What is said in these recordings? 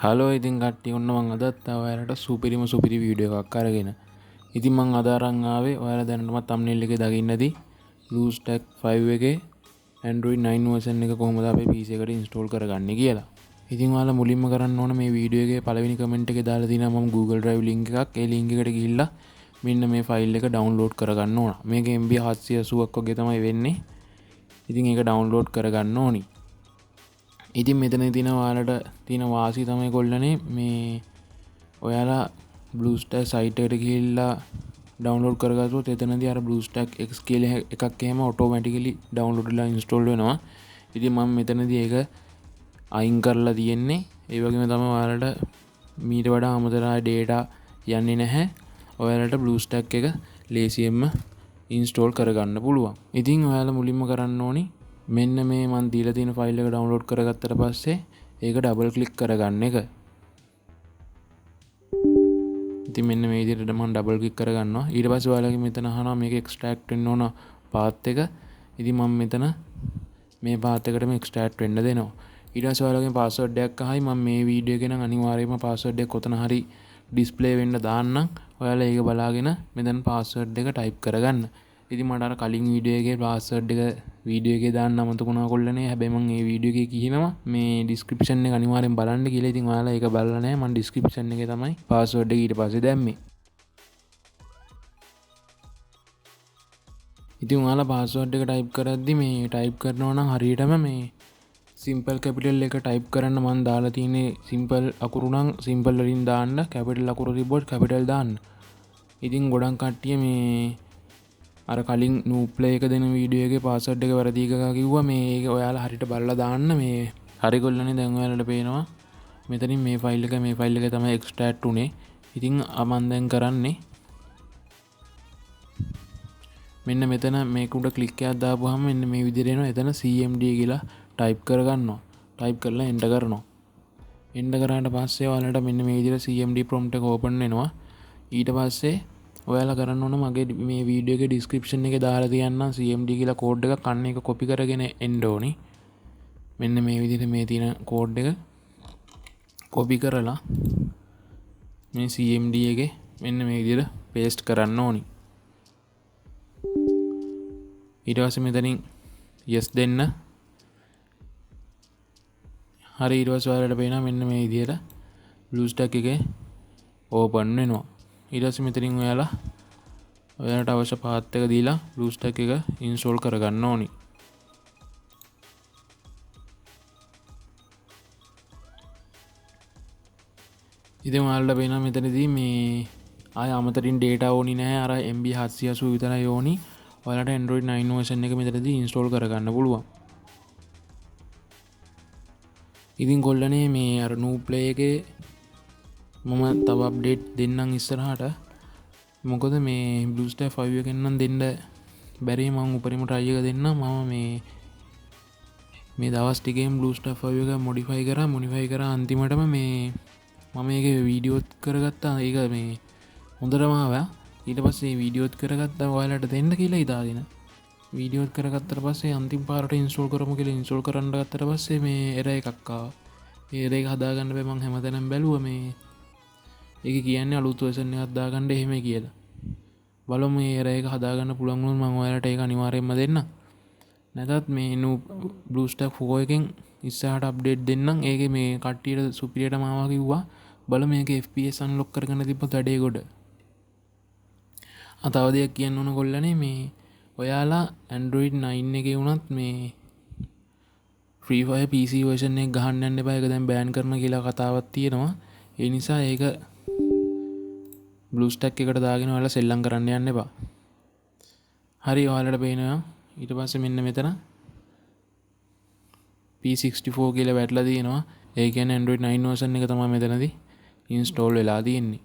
Hello ඉතින් කට්ටිය ඔන්න මං අදත් ඔයාලට සුපිරි වීඩියෝ එකක් අරගෙන. ඉතින් මං අද අරන් ආවේ ඔයාලා දැනටමත් thumbnail එකේ දකින්න ඇති BlueStack 5 එකේ Android 9 version එක කොහොමද අපේ PC එකට install කරගන්නේ කියලා. ඉතින් ඔයාලා මුලින්ම කරන්න ඕන මේ වීඩියෝ එකේ පළවෙනි comment එකේ දාලා තියෙනවා මම Google Drive link එකක්. ඒ link එකට ගිහිල්ලා මෙන්න මේ file එක download කරගන්න ඕන. මේක MB 780ක් වගේ තමයි වෙන්නේ. ඉතින් ඒක download කරගන්න ඕනි. ඉතින් මෙතන තියෙන ඔයාලට තියෙන වාසිය තමයි කොල්ලනේ මේ ඔයාලා BlueStack site එකට ගිහිල්ලා download කරගත්තොත් එතනදී අර BlueStack X කියලා එකක් එහෙම automatically download වෙලා install වෙනවා. ඉතින් මම මෙතනදී ඒක අයින් කරලා තියෙන්නේ. ඒ වගේම තමයි ඔයාලට මීට වඩා අමතර data යන්නේ නැහැ. ඔයාලට BlueStack එක ලේසියෙන්ම install කරගන්න පුළුවන්. ඉතින් ඔයාලා මුලින්ම කරන්න ඕනි මෙන්න මේ මන් දීලා තියෙන ෆයිල් එක ඩවුන්ලෝඩ් කරගත්තට පස්සේ ඒක ඩබල් ක්ලික් කරගන්න එක. ඉතින් මෙන්න මේ විදිහට මම ඩබල් ක්ලික් කරගන්නවා. ඊට පස්සේ ඔයාලගේ මෙතන අහනවා මේක එක්ස්ට්‍රැක්ට් වෙන්න ඕන පාත් එක. ඉතින් මම මෙතන මේ පාත් එකටම එක්ස්ට්‍රැක්ට් වෙන්න දෙනවා. ඊට පස්සේ ඔයාලගේ පාස්වර්ඩ් එකක් අහයි. මම මේ වීඩියෝ එකේ නම් අනිවාර්යයෙන්ම පාස්වර්ඩ් එක කොතන හරි ඩිස්ප්ලේ වෙන්න දාන්නම්. ඔයාලා ඒක බලාගෙන මෙතන පාස්වර්ඩ් එක ටයිප් කරගන්න. ඉතින් මට අර කලින් වීඩියෝ එකේ පාස්වර්ඩ් එක වීඩියෝ එකේ දාන්න අමතකුණා කොල්ලනේ. හැබැයි මම මේ වීඩියෝ එකේ කියනවා මේ ඩිස්ක්‍රිප්ෂන් එක අනිවාර්යෙන් බලන්න කියලා. ඉතින් ඔයාලා ඒක බලලා නැහැ. මම ඩිස්ක්‍රිප්ෂන් එකේ තමයි පාස්වර්ඩ් එක ඊට පස්සේ දැම්මේ. ඉතින් ඔයාලා පාස්වර්ඩ් එක ටයිප් කරද්දි මේ ටයිප් කරනවා නම් හරියටම මේ සිම්පල් කැපිටල් එක ටයිප් කරන්න මම දාලා තියෙන්නේ සිම්පල් අකුරු නම් සිම්පල් වලින් දාන්න, කැපිටල් අකුරු තිබ්බොත් කැපිටල් දාන්න. ඉතින් ගොඩක් කට්ටිය මේ අර කලින් නූප්ලේ එක දෙන වීඩියෝ එකේ පාස්වර්ඩ් එක වැරදි එකක් කිව්වා. මේ ඒක ඔයාලා හරියට බලලා දාන්න. මේ හරි කොල්ලනේ දැන් ඔයාලට පේනවා මෙතනින් මේ ෆයිල් එක තමයි එක්ස්ට්‍රැක්ට් උනේ. ඉතින් මම දැන් කරන්නේ මෙන්න මෙතන මේක උඩ ක්ලික් එකක් දාපුවාම මෙන්න මේ විදිහට එනවා. එතන CMD කියලා ටයිප් කරගන්නවා. ටයිප් කරලා එන්ටර් කරනවා. එන්ටර් කරාට පස්සේ ඔයාලට මෙන්න මේ විදිහට CMD prompt එක ඕපන් වෙනවා. ඊට පස්සේ ඔයාලා කරන්න ඕන මගේ මේ වීඩියෝ එකේ ඩිස්ක්‍රිප්ෂන් එකේ දාලා තියන්නම් CMD කියලා කෝඩ් එකක්. අන්න ඒක කොපි කරගෙන එන්න ඕනි. මෙන්න මේ විදිහට මේ තියෙන කෝඩ් එක කොපි කරලා මේ CMD එකේ මෙන්න මේ විදිහට පේස්ට් කරන්න ඕනි. ඊට පස්සේ මෙතනින් yes දෙන්න. හරි ඊට පස්සේ ඔයාලට පේනවා මෙන්න මේ විදිහට BlueStack එකේ ඕපන් වෙනවා. ඊට පස්සේ මෙතනින් ඔයාලට අවශ්‍ය පාත් එක දීලා BlueStack එක ඉන්ස්ටෝල් කරගන්න ඕනි. ඉතින් ඔයාලට පේනවා මෙතනදී මේ ආය අමතරින් data ඕනි නැහැ. අර MB 780 විතරයි ඕනි. ඔයාලට Android 9 version එක මෙතනදී ඉන්ස්ටෝල් කරගන්න පුළුවන්. ඉතින් කොල්ලනේ මේ අර නූප්ලේ එකේ මම තව අප්ඩේට් දෙන්නම් ඉස්සරහට. මොකද මේ BlueStack 5 එකෙන් නම් දෙන්න බැරි. මම උපරිම try එක දෙන්නම්. මම මේ දවස් ටිකෙන් BlueStack 5 එක modify කරා අන්තිමටම මේ මම මේකේ වීඩියෝත් කරගත්තා. ඒක මේ හොඳටම ආවා. ඊට පස්සේ වීඩියෝත් කරගත්තා ඔයාලට දෙන්න කියලා හිතාගෙන. වීඩියෝත් කරගත්තට පස්සේ අන්තිම පාරට ඉන්ස්ටෝල් කරමු කියලා ඉන්ස්ටෝල් කරන්න ගත්තට පස්සේ මේ error එකක් ආවා. ඒ error එක හදාගන්න බෑ. මම හැමතැනම බැලුවා මේ ඒක කියන්නේ අලුත් version එකක් දාගන්න එහෙම කියලා. බලමු මේ error එක හදාගන්න පුළුවන් වුණොත් මම ඔයාලට ඒක අනිවාර්යයෙන්ම දෙන්නම්. නැත්නම් මේ BlueStack 4 එකෙන් ඉස්සරහට අප්ඩේට් දෙන්නම්. ඒකේ මේ කට්ටියට සුපිරියටම ආවා කිව්වා. බලමු මේකේ FPS unlock කරගෙන තිබ්බොත් වැඩේ ගොඩ. තව දෙයක් කියන්න ඕන කොල්ලනේ මේ ඔයාලා Android 9 එකේ වුණත් මේ Free Fire PC version එක ගහන්න යන්න එපා. ඒක දැන් බෑන් කරන කියලා කතාවක් තියෙනවා. ඒ නිසා ඒක BlueStack එකට දාගෙන ඔයාලා සෙල්ලම් කරන්න යන්න එපා. හරි ඔයාලට පේනවා ඊට පස්සේ මෙන්න මෙතන P64 කියලා වැටලා තියෙනවා. ඒ කියන්නේ Android 9 version එක තමයි මෙතනදී install වෙලා තියෙන්නේ.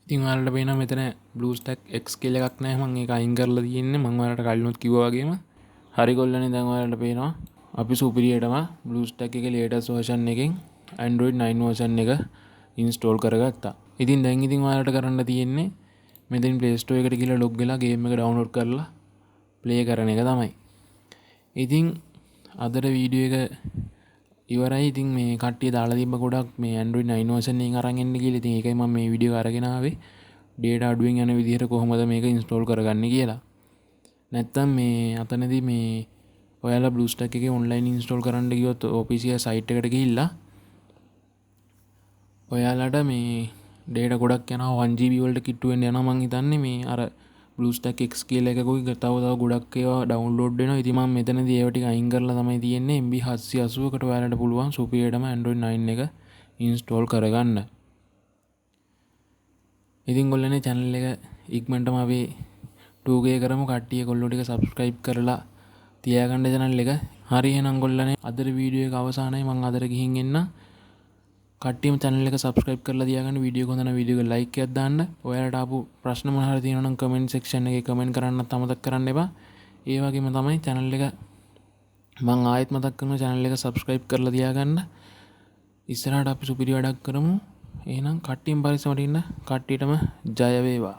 ඉතින් ඔයාලට පේනවා මෙතන BlueStack X කියලා එකක් නැහැ. මම ඒක අයින් කරලා තියෙන්නේ. මම ඔයාලට කලිනුත් කිව්වා වගේම. හරි කොල්ලනේ දැන් ඔයාලට පේනවා අපි සුපිරියටම BlueStack එකේ latest version එකෙන් Android 9 version එක install කරගත්තා. ඉතින් දැන් ඔයාලට කරන්න තියෙන්නේ මෙතන Play Store එකට ගිහලා log වෙලා game එක download කරලා play කරන එක තමයි. ඉතින් අදට වීඩියෝ එක ඉවරයි. ඉතින් මේ කට්ටිය දාලා තිබ්බ ගොඩක් මේ Android 9 version එකෙන් අරන් එන්න කියලා. ඉතින් ඒකයි මම මේ වීඩියෝ අරගෙන ආවේ. data අඩුවෙන් යන විදිහට කොහොමද මේක install කරගන්නේ කියලා. නැත්තම් මේ අතනදී මේ ඔයාලා BlueStack එකේ online install කරන්න ගියොත් official site එකට ගිහිල්ලා ඔයාලට මේ data ගොඩක් යනවා 1GB වලට කිට්ටු වෙන්න යනවා. මං හිතන්නේ මේ අර BlueStack X කියලා එකකුයි තව ගොඩක් ඒවා download වෙනවා. ඉතින් මම මෙතනදී ඒවා ටික අයින් කරලා තමයි තියෙන්නේ. MB 780කට ඔයාලට පුළුවන් සුපිරියටම Android 9 එක install කරගන්න. ඉතින් ගොල්ලනේ channel එක ඉක්මනටම අපි 2K කරමු. කට්ටිය කොල්ලෝ ටික subscribe කරලා තියාගන්න channel එක. හරි එහෙනම් ගොල්ලනේ අදට වීඩියෝ එක අවසానයි. මම අදට ගිහින් එන්න. කට්ටියම channel එක subscribe කරලා තියාගන්න. වීඩියෝ එක හොඳ නම් වීඩියෝ එක like එකක් දාන්න. ඔයාලට ආපු ප්‍රශ්න මොන හරි තියෙනවා නම් comment section එකේ comment කරන්නත් අමතක කරන්න එපා. ඒ වගේම තමයි channel එක මම ආයෙත් මතක් කරනවා channel එක subscribe කරලා තියාගන්න. ඉස්සරහට අපි සුපිරි වැඩක් කරමු. එහෙනම් කට්ටියම පරිස්සමට ඉන්න. කට්ටියටම ජය වේවා.